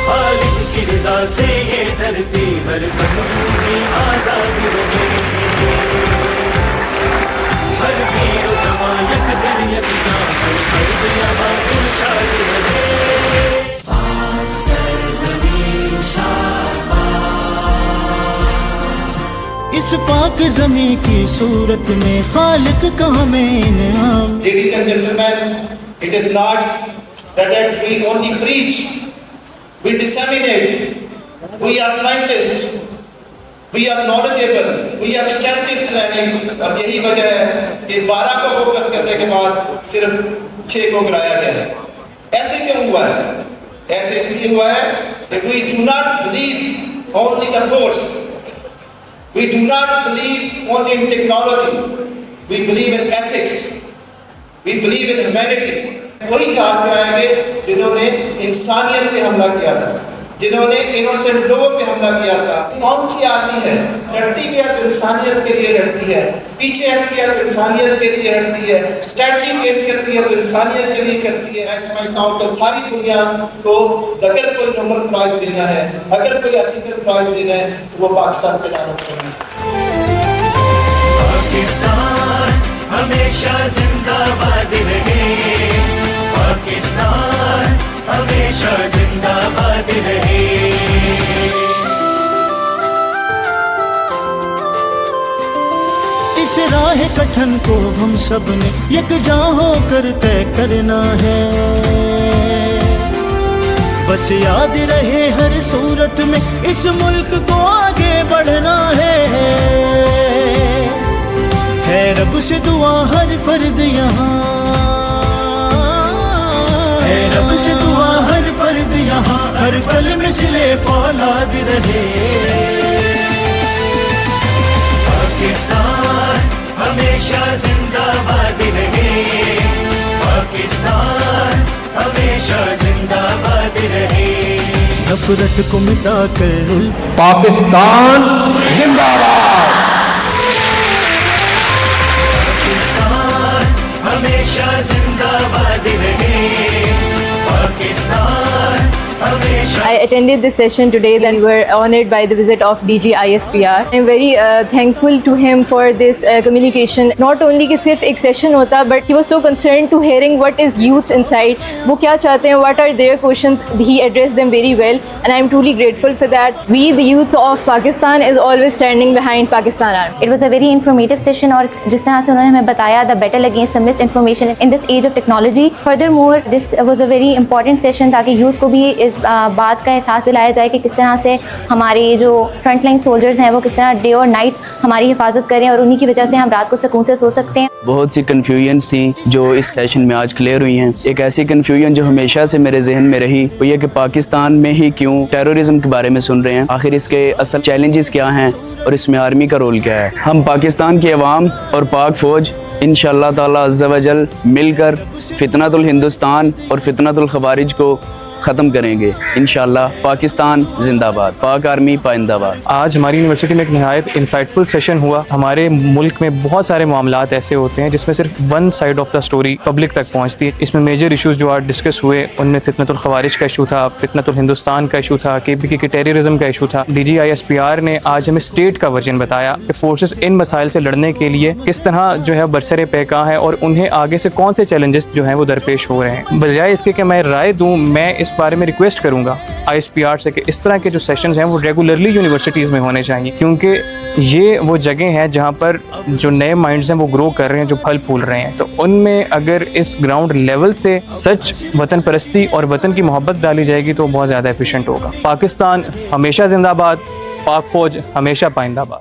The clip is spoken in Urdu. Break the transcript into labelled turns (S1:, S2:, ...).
S1: خالق کی رضا سے یہ دھرتی ہر بندی آزاد رہے، ہر پیر و جوان یک دل یک جان، ہر فرد یہاں خوشحال رہے۔ پاک سرزمین شادباد،
S2: اس پاک زمین کی صورت میں خالق کا ہمیں انعام۔
S3: Ladies and gentlemen, it is not that we only preach, we disseminate, we are scientists, we are knowledgeable, we are strategic planning، اور یہی وجہ ہے کہ 12 کو فوکس کرنے کے بعد صرف 6 کو گرایا گیا ہے۔ ایسے کیوں ہوا ہے؟ ایسے اس لیے ہوا ہے کہ we do not believe only the force, we do not believe only in technology, we believe in ethics, we believe in humanity۔ وہی کام کرائیں گے جنہوں نے انسانیت پہ حملہ کیا تھا، جنہوں نے انوسنٹ لوگوں پہ حملہ کیا تھا۔ کون سی آدمی ہے لڑتی بھی ہے تو انسانیت کے لیے لڑتی ہے، پیچھے ہٹتی ہے تو انسانیت کے لیے ہٹتی ہے، اسٹریٹجی چینج کرتی ہے تو انسانیت کے لیے کرتی ہے۔ میں سمجھتا ہوں کہ ساری دنیا کو اگر کوئی نوبل پرائز دینا ہے، اگر کوئی ایتھیکل پرائز دینا ہے تو وہ پاکستان کے نام پر ہے۔
S1: پاکستان ہمیشہ زندہ باد رہے، پاکستان ہمیشہ زندہ باد رہے۔
S2: اس راہ کٹھن کو ہم سب نے یکجا ہو کر طے کرنا ہے، بس یاد رہے ہر صورت میں اس ملک کو آگے بڑھنا ہے۔ رب سے دعا ہر فرد یہاں، ہے رب سے دعا ہر فرد یہاں، ہر پل مثل فولاد رہے۔
S1: پاکستان ہمیشہ زندہ باد رہے، پاکستان ہمیشہ زندہ باد رہے۔
S2: نفرت کو مٹا کر
S4: پاکستان زندہ باد۔
S1: پاکستان ہمیشہ زندہ باد رہے، پاکستان ہمیشہ۔
S5: I attended this session today and we were honored by the visit of DG ISPR. I'm very thankful to him for this communication. Not only کہ صرف ایک session ہوتا but he was so concerned to hearing what is youth inside. وہ کیا چاہتے ہیں, what are their questions. He addressed them very well and I'm truly grateful for that. We the youth of Pakistan is always standing behind Pakistan Army.
S6: It was a very informative session اور جس طرح سے انہوں نے ہمیں بتایا the battle against the misinformation in this age of technology. Furthermore, this was a very important session تاکہ youth کو بھی اس بات کا احساس دلایا جائے کہ کس طرح سے ہمارے جو فرنٹ لائن سولجرز ہیں وہ کس طرح ڈے اور نائٹ ہماری حفاظت کریں اور انہی کی وجہ سے ہم رات کو سکون سے سو سکتے ہیں۔
S7: بہت سی کنفیوژنس تھیں جو اس سیشن میں آج کلیئر ہوئی ہیں۔ ایک ایسی کنفیوژن جو ہمیشہ سے میرے ذہن میں رہی وہ یہ کہ پاکستان میں ہی کیوں ٹیررزم کے بارے میں سن رہے ہیں، آخر اس کے اصل چیلنجز کیا ہیں اور اس میں آرمی کا رول کیا ہے۔ ہم پاکستان کی عوام اور پاک فوج انشاءاللہ تعالی عز و جل مل کر فتنۃ الہندوستان اور فتنۃ الخوارج کو ختم کریں گے انشاءاللہ۔ پاکستان زندہ باد، پاک آرمی پائندہ باد۔
S8: آج ہماری یونیورسٹی میں ایک نہایت انسائٹفل سیشن ہوا۔ ہمارے ملک میں بہت سارے معاملات ایسے ہوتے ہیں جس میں صرف one side of the story public تک پہنچتی ہے۔ اس میں میجر ایشوز جو آج ڈسکس ہوئے ان میں فتنۃ الخوارج کا ایشو تھا، فتنۃ الہندوستان کا ایشو تھا، KPK کے ٹیررزم کا ایشو تھا۔ DG ISPR نے آج ہمیں اسٹیٹ کا ورژن بتایا کہ فورسز ان مسائل سے لڑنے کے لیے کس طرح جو ہے برسر پیکاں ہیں اور انہیں آگے سے کون سے چیلنجز جو ہیں وہ درپیش ہو رہے ہیں۔ بجائے اس کے کہ میں رائے دوں، میں اس بارے میں ریکویسٹ کروں گا ISPR سے کہ اس طرح کے جو سیشنز ہیں وہ ریگولرلی یونیورسٹیز میں ہونے چاہیے، کیونکہ یہ وہ جگہ ہیں جہاں پر جو نئے مائنڈز ہیں وہ گرو کر رہے ہیں، جو پھل پھول رہے ہیں۔ تو ان میں اگر اس گراؤنڈ لیول سے سچ وطن پرستی اور وطن کی محبت ڈالی جائے گی تو بہت زیادہ ایفیشینٹ ہوگا۔ پاکستان ہمیشہ زندہ باد، پاک فوج ہمیشہ پائندہ باد۔